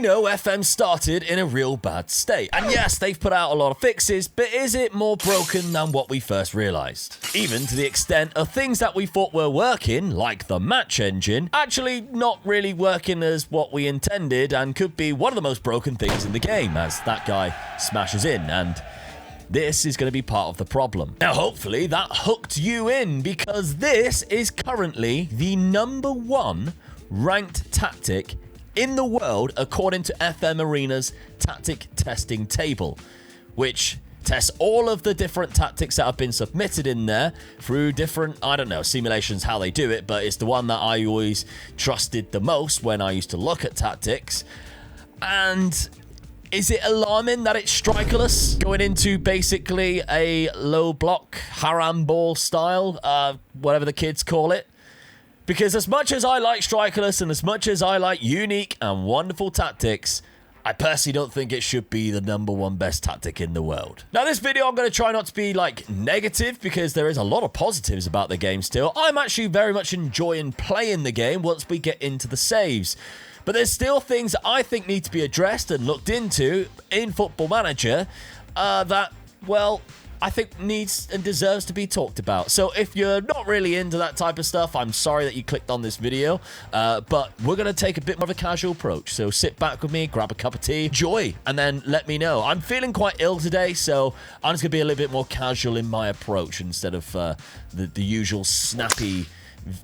we know FM started in a real bad state. And yes, they've put out a lot of fixes, but is it more broken than what we first realized? Even to the extent of things that we thought were working, like the match engine, actually not really working as what we intended and could be one of the most broken things in the game as that guy smashes in, and this is going to be part of the problem. Now, hopefully that hooked you in, because this is currently the #1 ranked tactic in the world according to FM Arena's tactic testing table, which tests all of the different tactics that have been submitted in there through different, I don't know, simulations, how they do it, but it's the one that I always trusted the most when I used to look at tactics. And is it alarming that it's strikerless, going into basically a low block haram ball style, whatever the kids call it? Because as much as I like strikerless and as much as I like unique and wonderful tactics, I personally don't think it should be the #1 best tactic in the world. Now, this video, I'm going to try not to be, negative, because there is a lot of positives about the game still. I'm actually very much enjoying playing the game once we get into the saves. But there's still things that I think need to be addressed and looked into in Football Manager that, well, I think needs and deserves to be talked about. So if you're not really into that type of stuff, I'm sorry that you clicked on this video, but we're going to take a bit more of a casual approach. So sit back with me, grab a cup of tea, enjoy, and then let me know. I'm feeling quite ill today, so I'm just going to be a little bit more casual in my approach instead of the usual snappy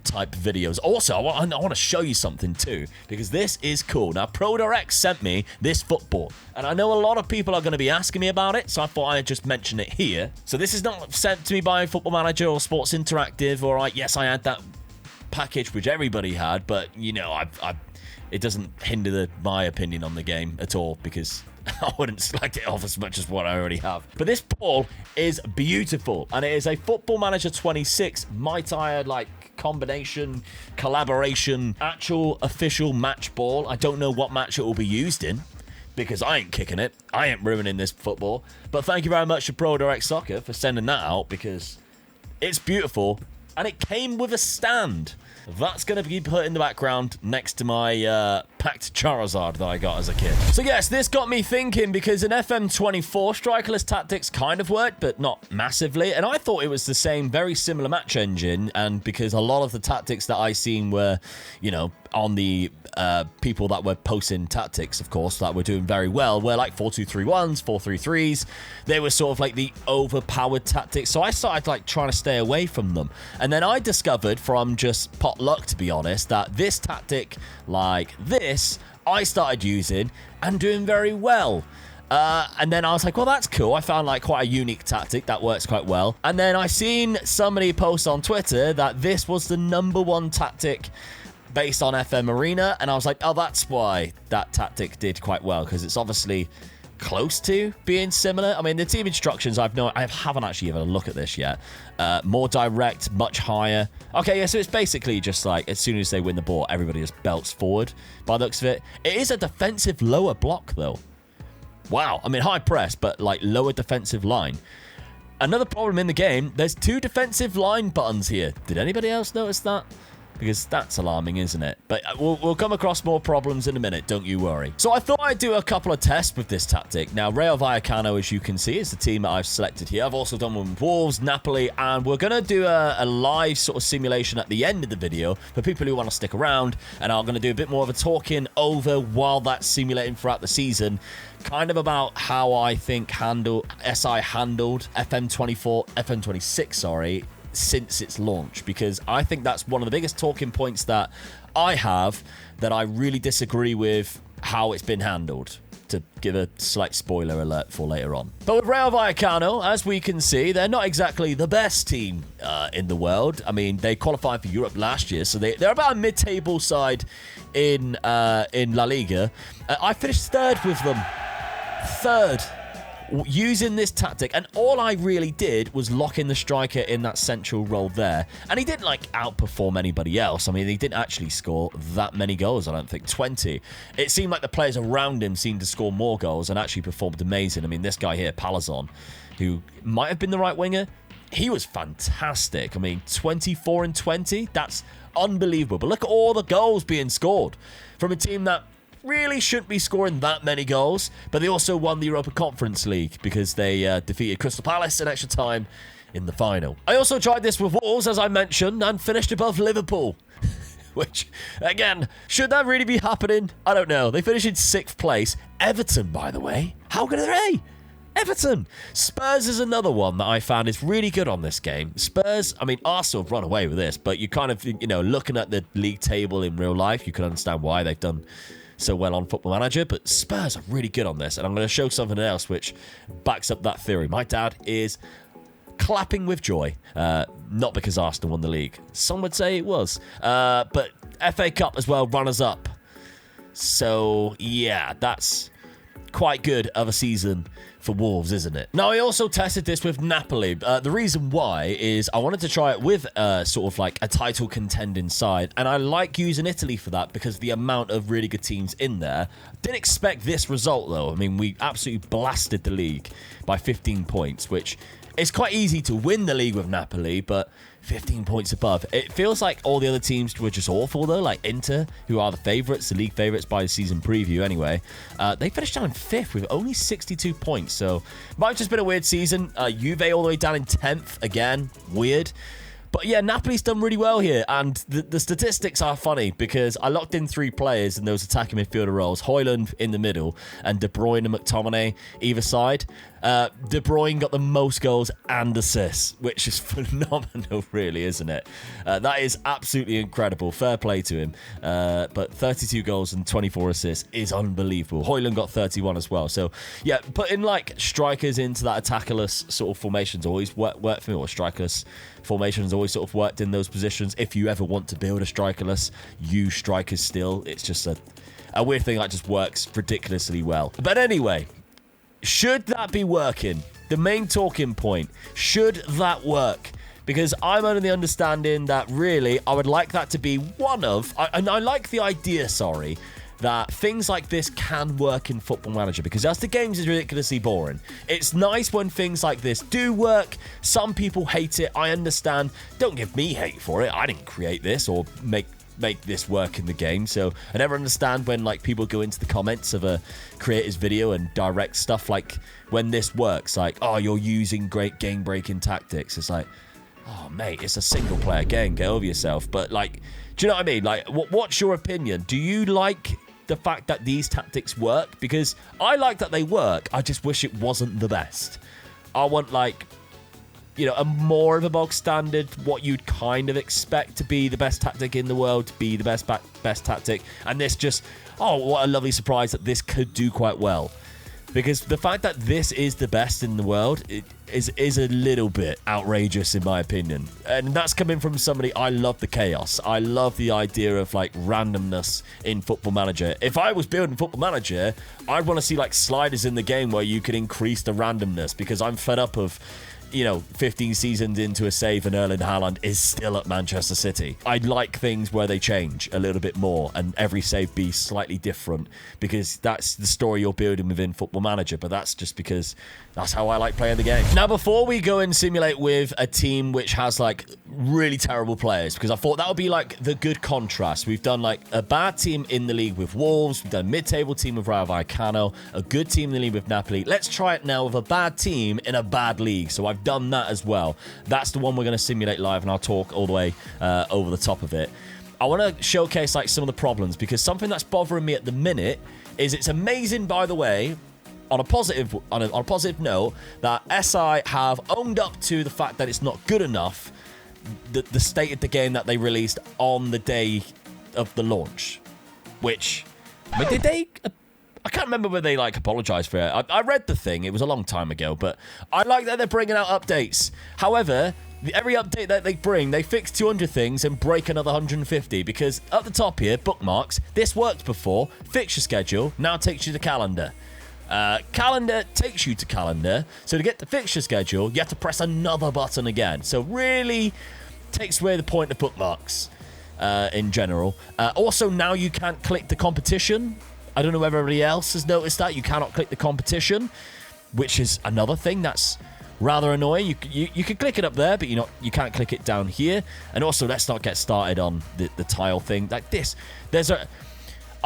type videos. Also, I want to show you something too, because this is cool. Now, ProDirect sent me this football, and I know a lot of people are going to be asking me about it, so I thought I'd just mention it here. So this is not sent to me by Football Manager or Sports Interactive. All right, yes, I had that package which everybody had, but you know, it doesn't hinder my opinion on the game at all, because I wouldn't select it off as much as what I already have. But this ball is beautiful, and it is a Football Manager 26 Might I combination, collaboration, actual official match ball. I don't know what match it will be used in, because I ain't kicking it. I ain't ruining this football. But thank you very much to ProDirect Soccer for sending that out, because it's beautiful, and it came with a stand. That's going to be put in the background next to my packed Charizard that I got as a kid. So yes, this got me thinking, because in FM24, strikerless tactics kind of worked, but not massively. And I thought it was the same, very similar match engine. And because a lot of the tactics that I seen were, you know, on the people that were posting tactics, of course, that were doing very well, were like 4-2-3-1s, 4-3-3s. They were sort of like the overpowered tactics. So I started trying to stay away from them. And then I discovered from just pot luck, to be honest, that this tactic like this, I started using and doing very well. And then I was like, well, that's cool. I found quite a unique tactic that works quite well. And then I seen somebody post on Twitter that this was the #1 tactic based on FM Arena, and I was like, oh, that's why that tactic did quite well, because it's obviously close to being similar. I mean, the team instructions, I haven't actually even looked at this yet. More direct, much higher. Okay, yeah, so it's basically just as soon as they win the ball, everybody just belts forward by the looks of it. It is a defensive lower block, though. Wow. I mean, high press, but lower defensive line. Another problem in the game, there's 2 defensive line buttons here. Did anybody else notice that? Because that's alarming, isn't it? But we'll come across more problems in a minute, don't you worry. So I thought I'd do a couple of tests with this tactic. Now, Rayo Vallecano, as you can see, is the team that I've selected here. I've also done one with Wolves, Napoli, and we're going to do a live sort of simulation at the end of the video for people who want to stick around, and I'm going to do a bit more of a talking over while that's simulating throughout the season, kind of about how I think SI handled FM26, sorry, since its launch, because I think that's one of the biggest talking points that I have, that I really disagree with how it's been handled, to give a slight spoiler alert for later on. But with Rayo Vallecano, as we can see, they're not exactly the best team in the world. I mean, they qualified for Europe last year, so they're about a mid-table side in La Liga. I finished 3rd with them. 3rd. Using this tactic, and all I really did was lock in the striker in that central role there, and he didn't outperform anybody else. I mean, he didn't actually score that many goals. I don't think 20. It seemed like the players around him seemed to score more goals and actually performed amazing. I mean, this guy here, Palazon, who might have been the right winger, he was fantastic. I mean, 24 and 20, that's unbelievable. But look at all the goals being scored from a team that really shouldn't be scoring that many goals, but they also won the Europa Conference League because they defeated Crystal Palace in extra time in the final. I also tried this with Wolves, as I mentioned, and finished above Liverpool. Which, again, should that really be happening? I don't know. They finished in 6th place. Everton, by the way. How good are they? Everton. Spurs is another one that I found is really good on this game. Spurs, I mean, Arsenal have run away with this, but you kind of, you know, looking at the league table in real life, you can understand why they've done so well on Football Manager, but Spurs are really good on this, and I'm going to show something else which backs up that theory. My dad is clapping with joy, not because Arsenal won the league. Some would say it was, but FA Cup as well, runners-up. So, yeah, that's quite good of a season for Wolves, isn't it? Now, I also tested this with Napoli. The reason why is I wanted to try it with sort of like a title contending side, and I like using Italy for that because the amount of really good teams in there. Didn't expect this result, though. I mean, we absolutely blasted the league by 15 points, which is quite easy to win the league with Napoli, but 15 points above. It feels like all the other teams were just awful, though, like Inter, who are the favourites, the league favourites by the season preview anyway. They finished down in 5th with only 62 points, so might have just been a weird season. Juve all the way down in 10th, again, weird. But yeah, Napoli's done really well here, and the statistics are funny because I locked in 3 players in those attacking midfielder roles, Højlund in the middle and De Bruyne and McTominay either side. De Bruyne got the most goals and assists, which is phenomenal, really, isn't it? That is absolutely incredible. Fair play to him. But 32 goals and 24 assists is unbelievable. Højlund got 31 as well. So, yeah, putting like strikers into that attackerless sort of formations always worked for me, or strikerless formations always sort of worked in those positions. If you ever want to build a strikerless, use strikers still. It's just a weird thing that just works ridiculously well. But anyway, should that be working? The main talking point, should that work? Because I'm under the understanding that really I would like that to be one of, and I like the idea, that things like this can work in Football Manager, because as the games is ridiculously boring. It's nice when things like this do work. Some people hate it, I understand. Don't give me hate for it. I didn't create this or make this work in the game, so I never understand when like people go into the comments of a creator's video and direct stuff like when this works, like, oh, you're using great game breaking tactics. It's like, oh mate, it's a single player game, get over yourself. But like, do you know what I mean? Like, what's your opinion? Do you like the fact that these tactics work? Because I like that they work, I just wish it wasn't the best. I want like, you know, a more of a bog standard, what you'd kind of expect to be the best tactic in the world, to be the best tactic. And this just, oh, what a lovely surprise that this could do quite well. Because the fact that this is the best in the world is a little bit outrageous in my opinion. And that's coming from somebody, I love the chaos. I love the idea of like randomness in Football Manager. If I was building Football Manager, I'd want to see like sliders in the game where you could increase the randomness, because I'm fed up of, you know, 15 seasons into a save and Erling Haaland is still at Manchester City. I'd like things where they change a little bit more and every save be slightly different, because that's the story you're building within Football Manager, but that's just because that's how I like playing the game. Now, before we go and simulate with a team which has like really terrible players, because I thought that would be like the good contrast. We've done like a bad team in the league with Wolves, we've done a mid-table team with Rayo Vallecano, a good team in the league with Napoli. Let's try it now with a bad team in a bad league. So I've done that as well. That's the one we're going to simulate live, and I'll talk all the way over the top of it. I want to showcase like some of the problems, because something that's bothering me at the minute is, it's amazing, by the way, on a positive note, that SI have owned up to the fact that it's not good enough, the state of the game that they released on the day of the launch. Which, I mean, did they? I can't remember whether they like apologized for it. I read the thing, it was a long time ago, but I like that they're bringing out updates. However, every update that they bring, they fix 200 things and break another 150, because at the top here, bookmarks, this worked before, fixture schedule, now takes you to calendar. Calendar takes you to calendar, so to get the fixture schedule, you have to press another button again. So really takes away the point of bookmarks in general. Also, now you can't click the competition. I don't know if everybody else has noticed that. You cannot click the competition, which is another thing that's rather annoying. You can click it up there, but you can't click it down here. And also, let's not get started on the tile thing. Like this,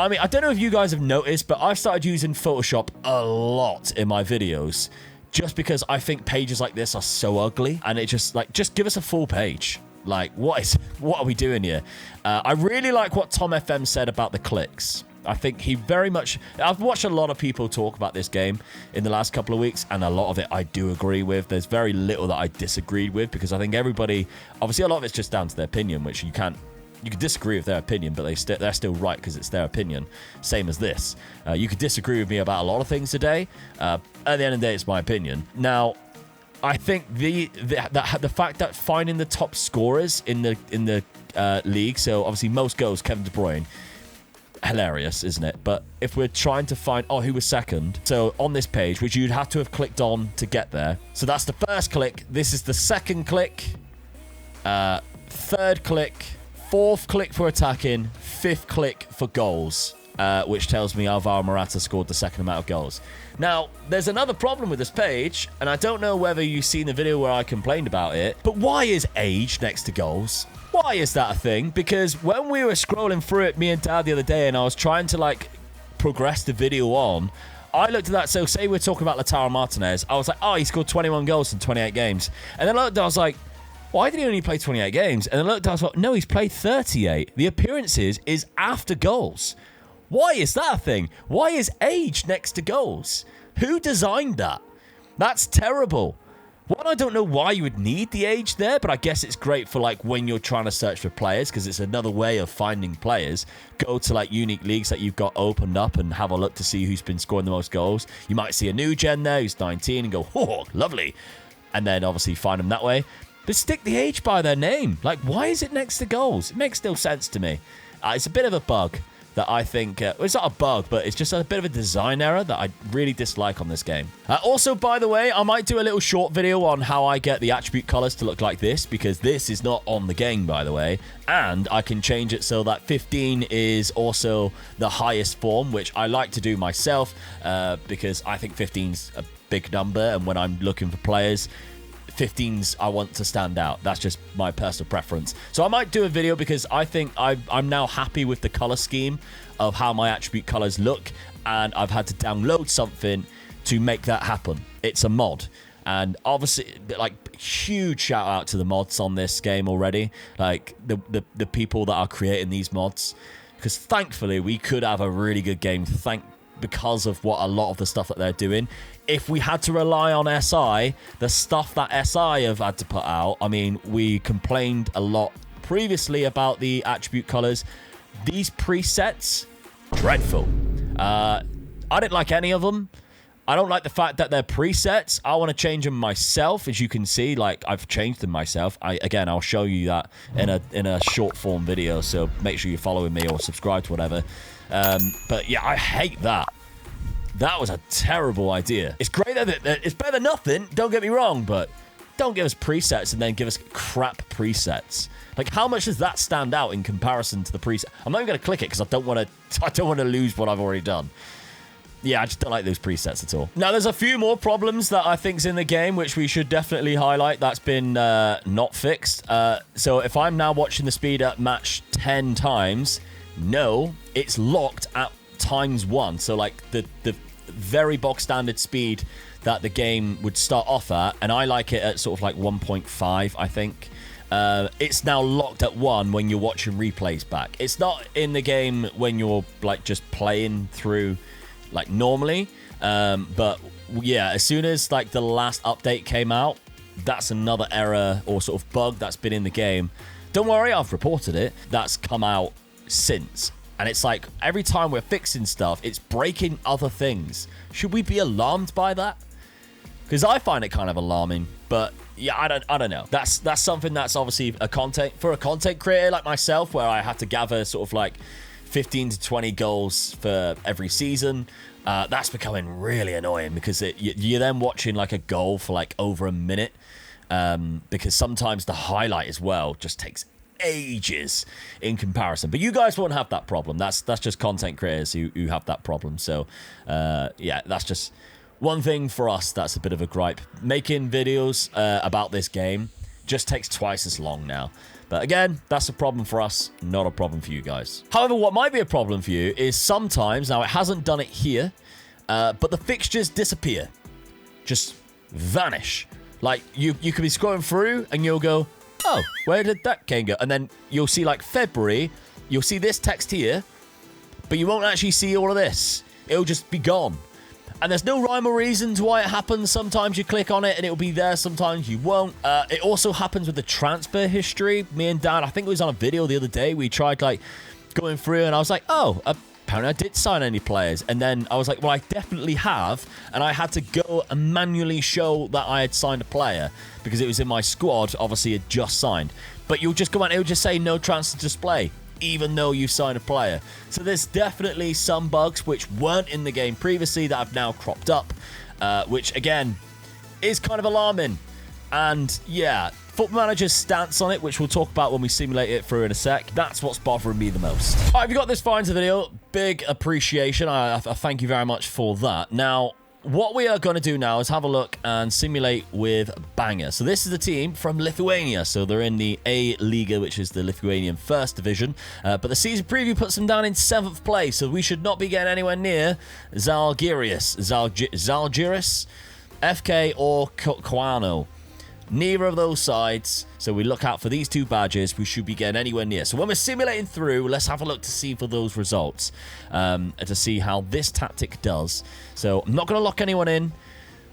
I mean, I don't know if you guys have noticed, but I've started using Photoshop a lot in my videos just because I think pages like this are so ugly, and it just give us a full page. Like, what are we doing here? I really like what Tom FM said about the clicks. I think he very much... I've watched a lot of people talk about this game in the last couple of weeks, and a lot of it I do agree with. There's very little that I disagreed with, because I think everybody... Obviously, a lot of it's just down to their opinion, which you can't... You could disagree with their opinion, but they're still right because it's their opinion. Same as this. You could disagree with me about a lot of things today. At the end of the day, it's my opinion. Now, I think the fact that finding the top scorers in the league, so obviously most goals, Kevin De Bruyne, hilarious, isn't it? But if we're trying to find who was second, so on this page, which you'd have to have clicked on to get there, so that's the first click, this is the second click, third click, fourth click for attacking, fifth click for goals, which tells me Alvaro Morata scored the second amount of goals. Now, there's another problem with this page, and I don't know whether you've seen the video where I complained about it, but why is age next to goals? Why is that a thing? Because when we were scrolling through it, me and Dad, the other day, and I was trying to, progress the video on, I looked at that. So, say we're talking about Lautaro Martinez. I was like, he scored 21 goals in 28 games. And then I looked, I was like, why did he only play 28 games? And then I looked, I was like, no, he's played 38. The appearances is after goals. Why is that a thing? Why is age next to goals? Who designed that? That's terrible. One, I don't know why you would need the age there, but I guess it's great for when you're trying to search for players, because it's another way of finding players. Go to unique leagues that you've got opened up and have a look to see who's been scoring the most goals. You might see a new gen there who's 19 and go, oh, lovely. And then obviously find them that way. But stick the age by their name. Why is it next to goals? It makes no sense to me. It's a bit of a bug that I think... it's not a bug, but it's just a bit of a design error that I really dislike on this game. Also, by the way, I might do a little short video on how I get the attribute colors to look like this, because this is not on the game, by the way. And I can change it so that 15 is also the highest form, which I like to do myself, because I think 15's a big number, and when I'm looking for players... 15s I want to stand out. That's just my personal preference. So I might do a video, because I think I'm now happy with the color scheme of how my attribute colors look, and I've had to download something to make that happen. It's a mod, and obviously huge shout out to the mods on this game already, the people that are creating these mods, because thankfully we could have a really good game because of what a lot of the stuff that they're doing. If we had to rely on SI, the stuff that SI have had to put out, I mean, we complained a lot previously about the attribute colors. These presets, dreadful. I didn't like any of them. I don't like the fact that they're presets. I want to change them myself. As you can see, I've changed them myself. I'll show you that in a short form video, so make sure you're following me or subscribe to whatever. But yeah, I hate that. That was a terrible idea. It's great that it's better than nothing, don't get me wrong, but don't give us presets and then give us crap presets. How much does that stand out in comparison to the preset? I'm not even going to click it because I don't want to lose what I've already done. Yeah, I just don't like those presets at all. Now, there's a few more problems that I think's in the game, which we should definitely highlight. That's been not fixed. So if I'm now watching the speed up match 10 times, no, it's locked at ×1. So the very bog standard speed that the game would start off at, and I like it at sort of 1.5, I think. It's now locked at 1 when you're watching replays back. It's not in the game when you're just playing through normally, but yeah, as soon as the last update came out, that's another error or sort of bug that's been in the game. Don't worry, I've reported it. That's come out since. And it's every time we're fixing stuff, it's breaking other things. Should we be alarmed by that? Because I find it kind of alarming. But yeah, I don't know. That's something that's obviously a content creator like myself, where I have to gather sort of 15 to 20 goals for every season. That's becoming really annoying, because you're then watching a goal for over a minute, because sometimes the highlight as well just takes ages in comparison. But you guys won't have that problem. That's just content creators who have that problem. So yeah, that's just one thing for us that's a bit of a gripe. Making videos about this game just takes twice as long now, But again, that's a problem for us, not a problem for you guys. However, what might be a problem for you is sometimes, now it hasn't done it here, but the fixtures disappear. Just vanish. Like, you could be scrolling through and you'll go, oh, where did that game go? And then you'll see, like, February, you'll see this text here, but you won't actually see all of this. It'll just be gone. And there's no rhyme or reason to why it happens. Sometimes you click on it and it'll be there. Sometimes you won't. It also happens with the transfer history. Me and Dan, I think it was on a video the other day. We tried like going through and I was like, oh, apparently I did sign any players. And then I was like, well, I definitely have. And I had to go and manually show that I had signed a player because it was in my squad. Obviously, it just signed. But you'll just go out and it will just say no transfer display, even though you signed a player. So there's definitely some bugs which weren't in the game previously that have now cropped up, which again is kind of alarming. And yeah, Football Manager's stance on it, which we'll talk about when we simulate it through in a sec, that's what's bothering me the most. All right, if you got this far into the video, big appreciation. I thank you very much for that. Now, what we are going to do now is have a look and simulate with Banger. So this is the team from Lithuania. So they're in the A Liga, which is the Lithuanian first division. But the season preview puts them down in 7th place. So we should not be getting anywhere near Zalgiris, FK or Koano. Neither of those sides. So we look out for these two badges. We should be getting anywhere near. So when we're simulating through, let's have a look to see for those results. To see how this tactic does. So I'm not going to lock anyone in.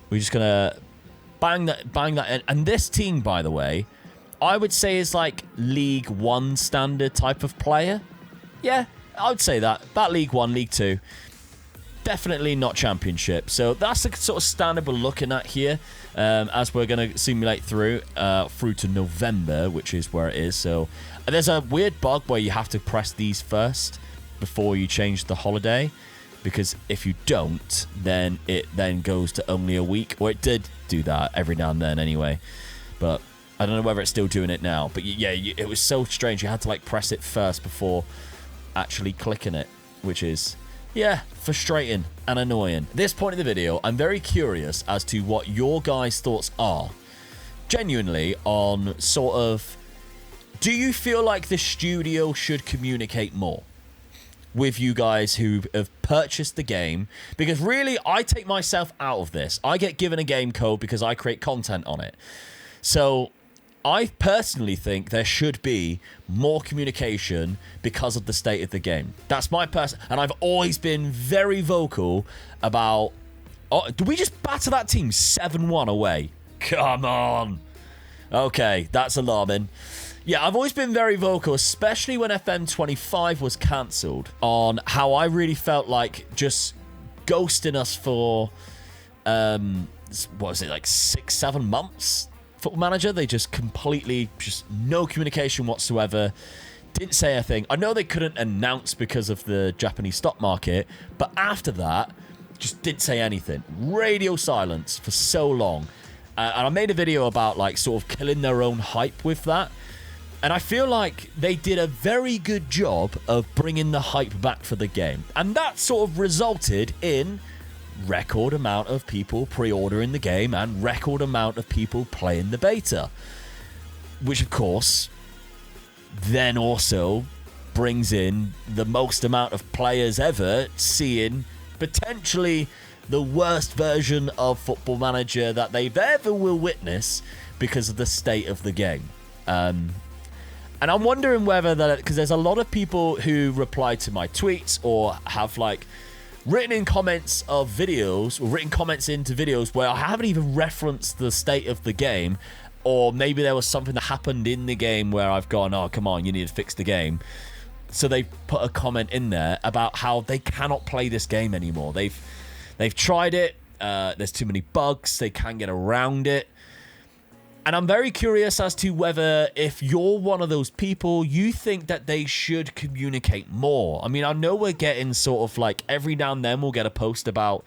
We're just going to bang that in. And this team, by the way, I would say is like League 1 standard type of player. Yeah, I would say that. About League 1, League 2. Definitely not Championship. So that's the sort of standard we're looking at here. As we're going to simulate through to November, which is where it is. So there's a weird bug where you have to press these first before you change the holiday, because if you don't, then it then goes to only a week. Or it did do that every now and then anyway, but I don't know whether it's still doing it now. But yeah, it was so strange. You had to like press it first before actually clicking it, which is, yeah, frustrating and annoying. At this point in the video, I'm very curious as to what your guys' thoughts are, genuinely, on sort of, do you feel like the studio should communicate more with you guys who have purchased the game? Because really, I take myself out of this. I get given a game code because I create content on it. So I personally think there should be more communication because of the state of the game. That's my and I've always been very vocal about... Oh, did we just batter that team 7-1 away? Come on. Okay, that's alarming. Yeah, I've always been very vocal, especially when FM25 was cancelled, on how I really felt like just ghosting us for, what was it, like 6-7 months? Football Manager, they just completely, just no communication whatsoever, didn't say a thing. I know they couldn't announce because of the Japanese stock market, but after that, just didn't say anything. Radio silence for so long. And I made a video about like sort of killing their own hype with that. And I feel like they did a very good job of bringing the hype back for the game. And that sort of resulted in record amount of people pre-ordering the game and record amount of people playing the beta, which of course then also brings in the most amount of players ever seeing potentially the worst version of Football Manager that they've ever will witness because of the state of the game. And I'm wondering whether that, because there's a lot of people who reply to my tweets or have like written in comments of videos, or written comments into videos where I haven't even referenced the state of the game, or maybe there was something that happened in the game where I've gone, oh, come on, you need to fix the game. So they put a comment in there about how they cannot play this game anymore. They've tried it. There's too many bugs. They can't get around it. And I'm very curious as to whether, if you're one of those people, you think that they should communicate more. I mean, I know we're getting sort of like every now and then we'll get a post about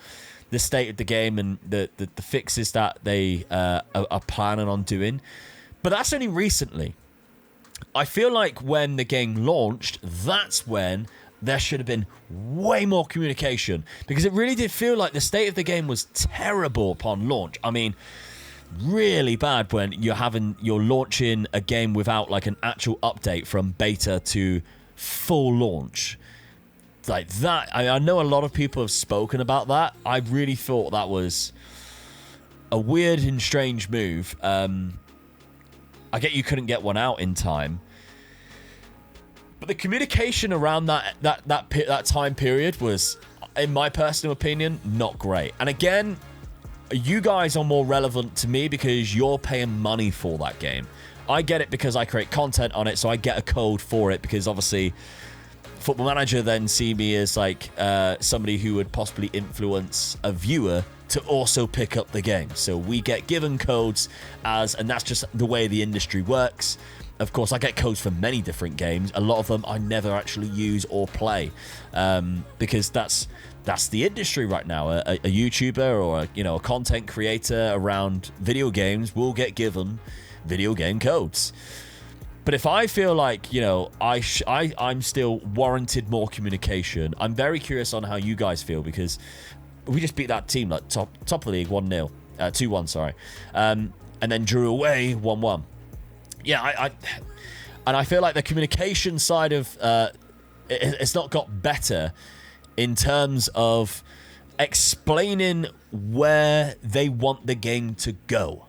the state of the game and the fixes that they are planning on doing. But that's only recently. I feel like when the game launched, that's when there should have been way more communication, because it really did feel like the state of the game was terrible upon launch. I mean, really bad when you're launching a game without like an actual update from beta to full launch. Like that, I know a lot of people have spoken about that. I really thought that was a weird and strange move. I get you couldn't get one out in time, but the communication around that time period was, in my personal opinion, not great. And again, you guys are more relevant to me because you're paying money for that game. I get it because I create content on it, so I get a code for it because obviously Football Manager then see me as like somebody who would possibly influence a viewer to also pick up the game. So we get given codes and that's just the way the industry works. Of course, I get codes for many different games. A lot of them I never actually use or play because that's the industry right now. A YouTuber or a content creator around video games will get given video game codes. But if I feel like, I'm still warranted more communication, I'm very curious on how you guys feel, because we just beat that team like top of the league 1-0, 2-1, sorry, and then drew away 1-1. Yeah, I feel like the communication side of it's not got better in terms of explaining where they want the game to go.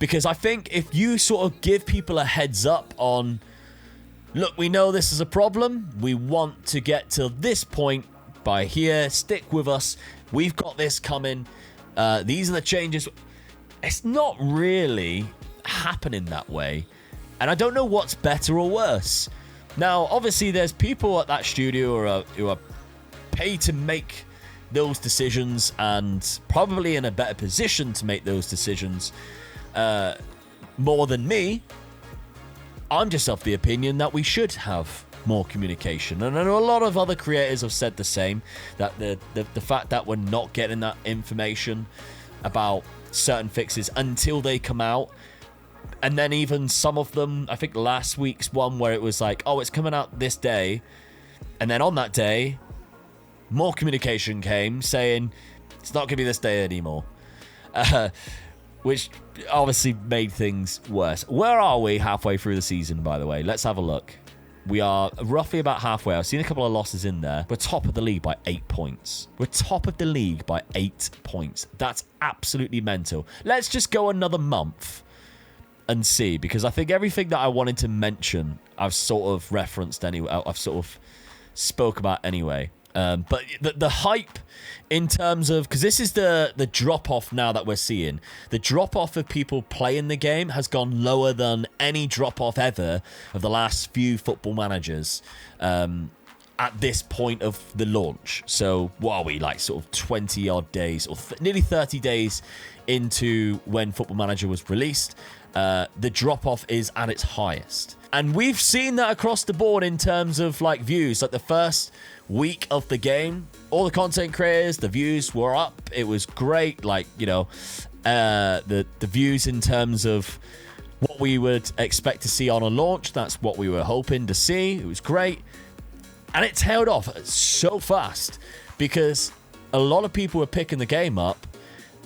Because I think if you sort of give people a heads up on, look, we know this is a problem, we want to get to this point by here, stick with us, we've got this coming, these are the changes. It's not really happening that way, and I don't know what's better or worse. Now, obviously, there's people at that studio who are paid to make those decisions and probably in a better position to make those decisions more than me. I'm just of the opinion that we should have more communication, and I know a lot of other creators have said the same, that the fact that we're not getting that information about certain fixes until they come out. And then even some of them, I think last week's one where it was like, oh, it's coming out this day, and then on that day more communication came saying it's not going to be this day anymore, which obviously made things worse. Where are we halfway through the season, by the way? Let's have a look. We are roughly about halfway. I've seen a couple of losses in there. We're top of the league by 8 points. We're top of the league by 8 points. That's absolutely mental. Let's just go another month and see, because I think everything that I wanted to mention, I've sort of referenced anyway. I've sort of spoke about anyway. But the hype in terms of, because this is the drop-off now that we're seeing. The drop-off of people playing the game has gone lower than any drop-off ever of the last few Football Managers at this point of the launch. So what are we, like sort of 20-odd days, or nearly 30 days into when Football Manager was released? The drop-off is at its highest. And we've seen that across the board in terms of like views. Like the first week of the game, all the content creators, the views were up. It was great. Like, the views in terms of what we would expect to see on a launch. That's what we were hoping to see. It was great. And it tailed off so fast because a lot of people were picking the game up,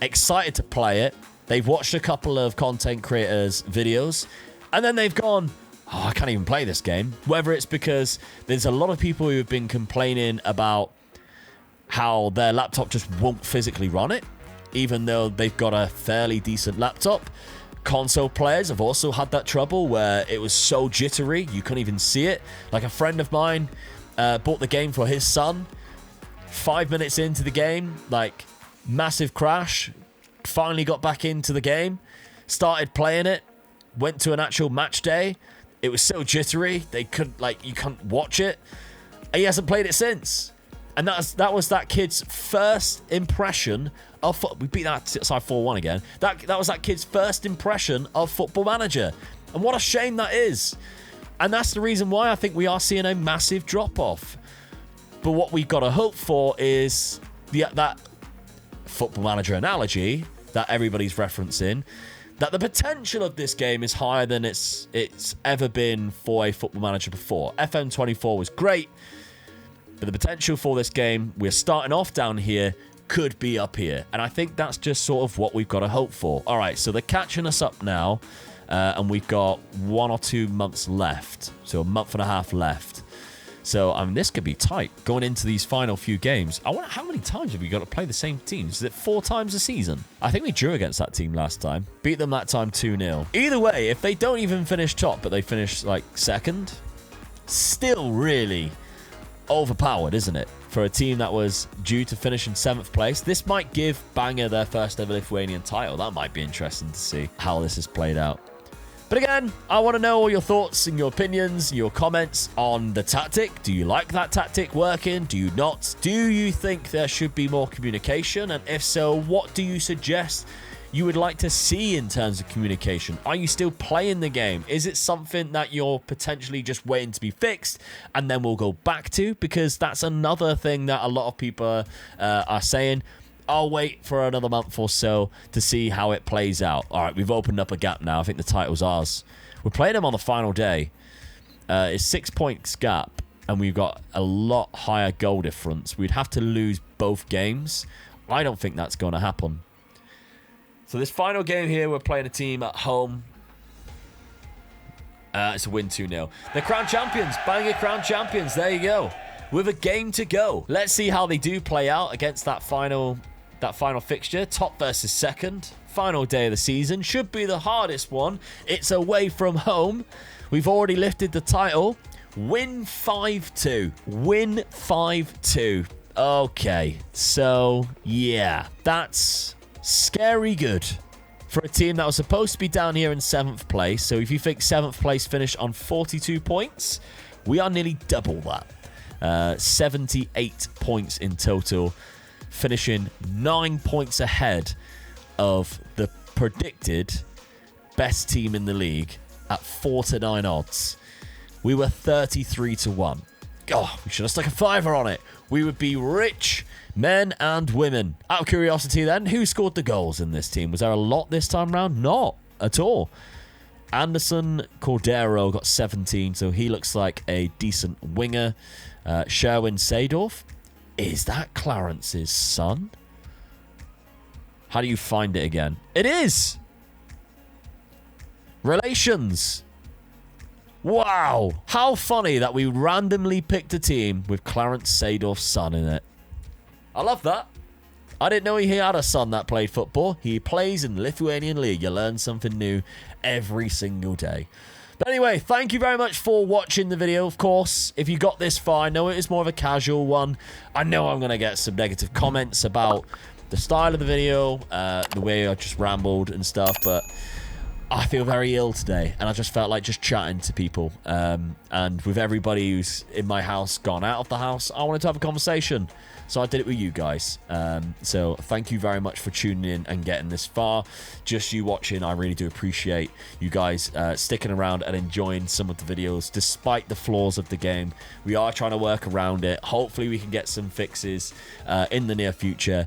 excited to play it. They've watched a couple of content creators' videos, and then they've gone, oh, I can't even play this game. Whether it's because there's a lot of people who have been complaining about how their laptop just won't physically run it, even though they've got a fairly decent laptop. Console players have also had that trouble where it was so jittery, you couldn't even see it. Like a friend of mine bought the game for his son. 5 minutes into the game, like massive crash. Finally got back into the game, started playing it, went to an actual match day. It was so jittery, you couldn't watch it. He hasn't played it since. And that was that kid's first impression of we beat that side 4-1 again. That was that kid's first impression of Football Manager. And what a shame that is. And that's the reason why I think we are seeing a massive drop-off. But what we've got to hope for is that Football Manager analogy that everybody's referencing, that the potential of this game is higher than it's ever been for a Football Manager before. FM24 was great, but the potential for this game, we're starting off down here. could be up here. And I think that's just sort of what we've got to hope for. All right, so they're catching us up now. And we've got 1 or 2 months left. So a month and a half left. So, I mean, this could be tight going into these final few games. I wonder how many times have we got to play the same teams? Is it 4 times a season? I think we drew against that team last time. Beat them that time 2-0. Either way, if they don't even finish top, but they finish, like, second, still really overpowered, isn't it? For a team that was due to finish in 7th place. This might give Bangor their first ever Lithuanian title. That might be interesting to see how this is played out. But again, I want to know all your thoughts and your opinions, your comments on the tactic. Do you like that tactic working? Do you not? Do you think there should be more communication? And if so, what do you suggest you would like to see in terms of communication? Are you still playing the game? Is it something that you're potentially just waiting to be fixed and then we'll go back to? Because that's another thing that a lot of people are saying. I'll wait for another month or so to see how it plays out. All right, we've opened up a gap now. I think the title's ours. We're playing them on the final day. It's 6 points gap, and we've got a lot higher goal difference. We'd have to lose both games. I don't think that's going to happen. So this final game here, we're playing a team at home. It's a win 2-0. The crown champions. Bangor crown champions. There you go. With a game to go. Let's see how they do play out against that final fixture. Top versus second. Final day of the season. Should be the hardest one. It's away from home. We've already lifted the title. Win 5-2. Win 5-2. Okay. So, yeah. That's scary good for a team that was supposed to be down here in 7th place. So if you think 7th place finished on 42 points, we are nearly double that. 78 points in total, finishing 9 points ahead of the predicted best team in the league at 4-9 odds. We were 33-1. Oh, we should have stuck a fiver on it. We would be rich men and women. Out of curiosity then, who scored the goals in this team? Was there a lot this time round? Not at all. Anderson Cordero got 17, so he looks like a decent winger. Sherwin Seedorf. Is that Clarence's son? How do you find it again? It is! Relations. Wow. How funny that we randomly picked a team with Clarence Seedorf's son in it. I love that. I didn't know he had a son that played football. He plays in the Lithuanian League. You learn something new every single day. But anyway, thank you very much for watching the video. Of course, if you got this far, I know it is more of a casual one. I know I'm going to get some negative comments about the style of the video, the way I just rambled and stuff, but I feel very ill today, and I just felt like just chatting to people. And with everybody who's in my house gone out of the house, I wanted to have a conversation. So I did it with you guys. So thank you very much for tuning in and getting this far. Just you watching, I really do appreciate you guys sticking around and enjoying some of the videos despite the flaws of the game. We are trying to work around it. Hopefully we can get some fixes in the near future.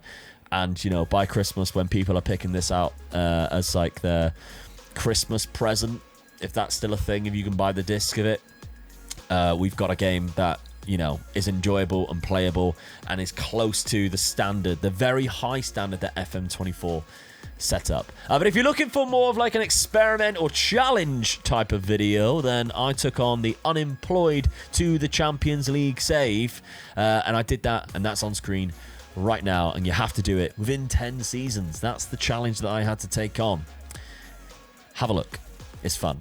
And, you know, by Christmas, when people are picking this out as like their Christmas present, if that's still a thing, if you can buy the disc of it, we've got a game that, you know, is enjoyable and playable and is close to the standard, the very high standard that FM24 set up. But if you're looking for more of like an experiment or challenge type of video, then I took on the Unemployed to the Champions League save, and I did that, and that's on screen right now, and you have to do it within 10 seasons. That's the challenge that I had to take on. Have a look. It's fun.